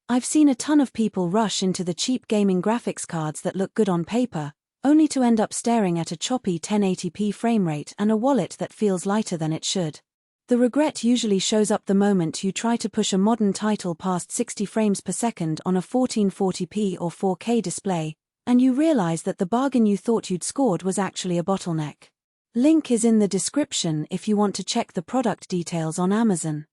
I've seen a ton of people rush into the cheap gaming graphics cards that look good on paper, only to end up staring at a choppy 1080p frame rate and a wallet that feels lighter than it should. The regret usually shows up the moment you try to push a modern title past 60 frames per second on a 1440p or 4K display, and you realize that the bargain you thought you'd scored was actually a bottleneck. Link is in the description if you want to check the product details on Amazon.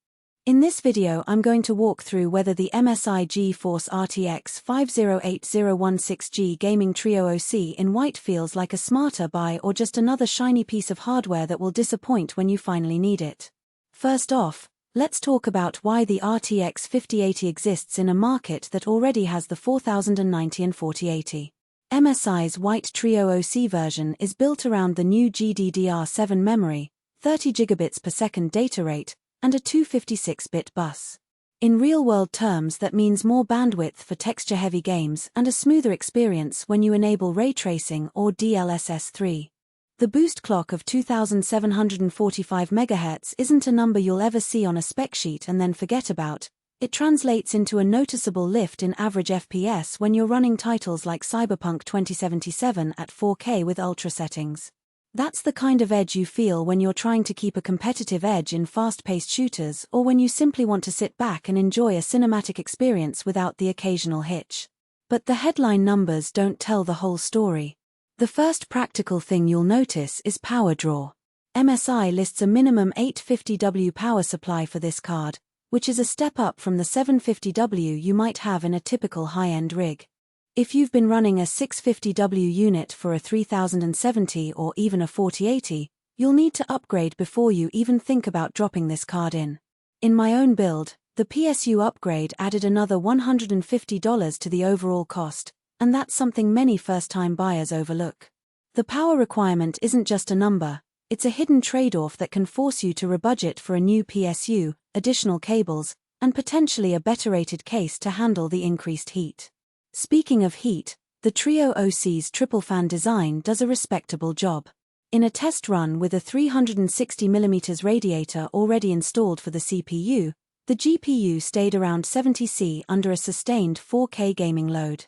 In this video I'm going to walk through whether the MSI GeForce RTX 508016G Gaming Trio OC in white feels like a smarter buy or just another shiny piece of hardware that will disappoint when you finally need it. First off, let's talk about why the RTX 5080 exists in a market that already has the 4090 and 4080. MSI's White Trio OC version is built around the new GDDR7 memory, 30 gigabits per second data rate, and a 256-bit bus. In real-world terms that means more bandwidth for texture-heavy games and a smoother experience when you enable ray tracing or DLSS 3. The boost clock of 2745 MHz isn't a number you'll ever see on a spec sheet and then forget about. It translates into a noticeable lift in average FPS when you're running titles like Cyberpunk 2077 at 4K with ultra settings. That's the kind of edge you feel when you're trying to keep a competitive edge in fast-paced shooters or when you simply want to sit back and enjoy a cinematic experience without the occasional hitch. But the headline numbers don't tell the whole story. The first practical thing you'll notice is power draw. MSI lists a minimum 850W power supply for this card, which is a step up from the 750W you might have in a typical high-end rig. If you've been running a 650W unit for a 3070 or even a 4080, you'll need to upgrade before you even think about dropping this card in. In my own build, the PSU upgrade added another $150 to the overall cost, and that's something many first-time buyers overlook. The power requirement isn't just a number, it's a hidden trade-off that can force you to rebudget for a new PSU, additional cables, and potentially a better-rated case to handle the increased heat. Speaking of heat, the Trio OC's triple-fan design does a respectable job. In a test run with a 360mm radiator already installed for the CPU, the GPU stayed around 70°C under a sustained 4K gaming load.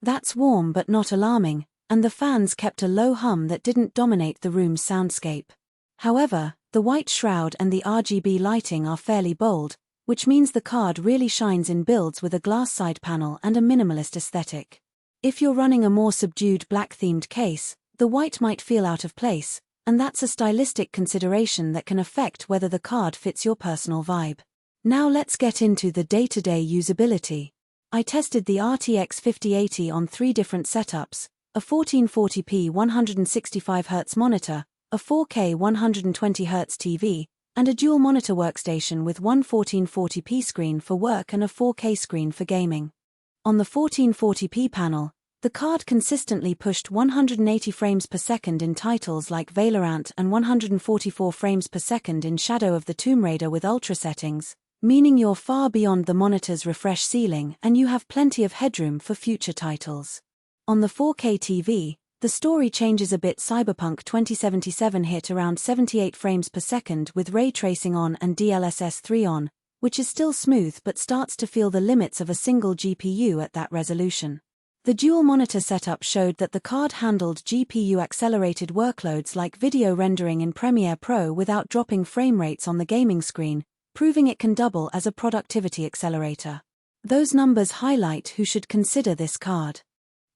That's warm but not alarming, and the fans kept a low hum that didn't dominate the room's soundscape. However, the white shroud and the RGB lighting are fairly bold, which means the card really shines in builds with a glass side panel and a minimalist aesthetic. If you're running a more subdued black-themed case, the white might feel out of place, and that's a stylistic consideration that can affect whether the card fits your personal vibe. Now let's get into the day-to-day usability. I tested the RTX 5080 on 3 different setups, a 1440p 165Hz monitor, a 4K 120Hz TV, and a dual-monitor workstation with one 1440p screen for work and a 4K screen for gaming. On the 1440p panel, the card consistently pushed 180 frames per second in titles like Valorant and 144 frames per second in Shadow of the Tomb Raider with ultra settings, meaning you're far beyond the monitor's refresh ceiling and you have plenty of headroom for future titles. On the 4K TV, the story changes a bit. Cyberpunk 2077 hit around 78 frames per second with ray tracing on and DLSS 3 on, which is still smooth but starts to feel the limits of a single GPU at that resolution. The dual monitor setup showed that the card handled GPU-accelerated workloads like video rendering in Premiere Pro without dropping frame rates on the gaming screen, proving it can double as a productivity accelerator. Those numbers highlight who should consider this card.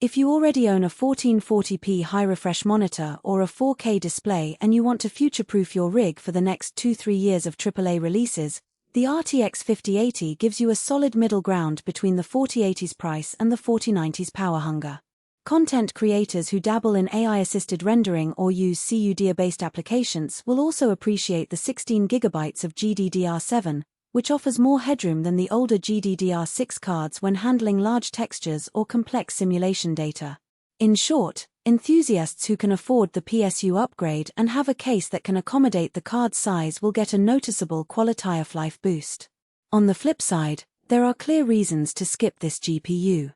If you already own a 1440p high-refresh monitor or a 4K display and you want to future-proof your rig for the next 2-3 years of AAA releases, the RTX 5080 gives you a solid middle ground between the 4080's price and the 4090's power hunger. Content creators who dabble in AI-assisted rendering or use CUDA-based applications will also appreciate the 16 GB of GDDR7, which offers more headroom than the older GDDR6 cards when handling large textures or complex simulation data. In short, enthusiasts who can afford the PSU upgrade and have a case that can accommodate the card's size will get a noticeable quality-of-life boost. On the flip side, there are clear reasons to skip this GPU.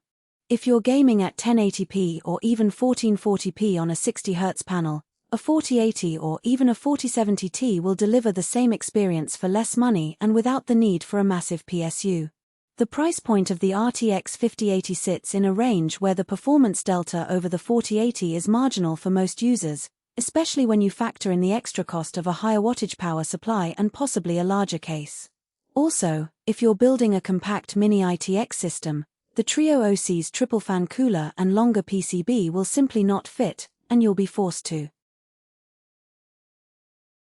If you're gaming at 1080p or even 1440p on a 60Hz panel, a 4080 or even a 4070 Ti will deliver the same experience for less money and without the need for a massive PSU. The price point of the RTX 5080 sits in a range where the performance delta over the 4080 is marginal for most users, especially when you factor in the extra cost of a higher wattage power supply and possibly a larger case. Also, if you're building a compact mini ITX system, the Trio OC's triple fan cooler and longer PCB will simply not fit, and you'll be forced to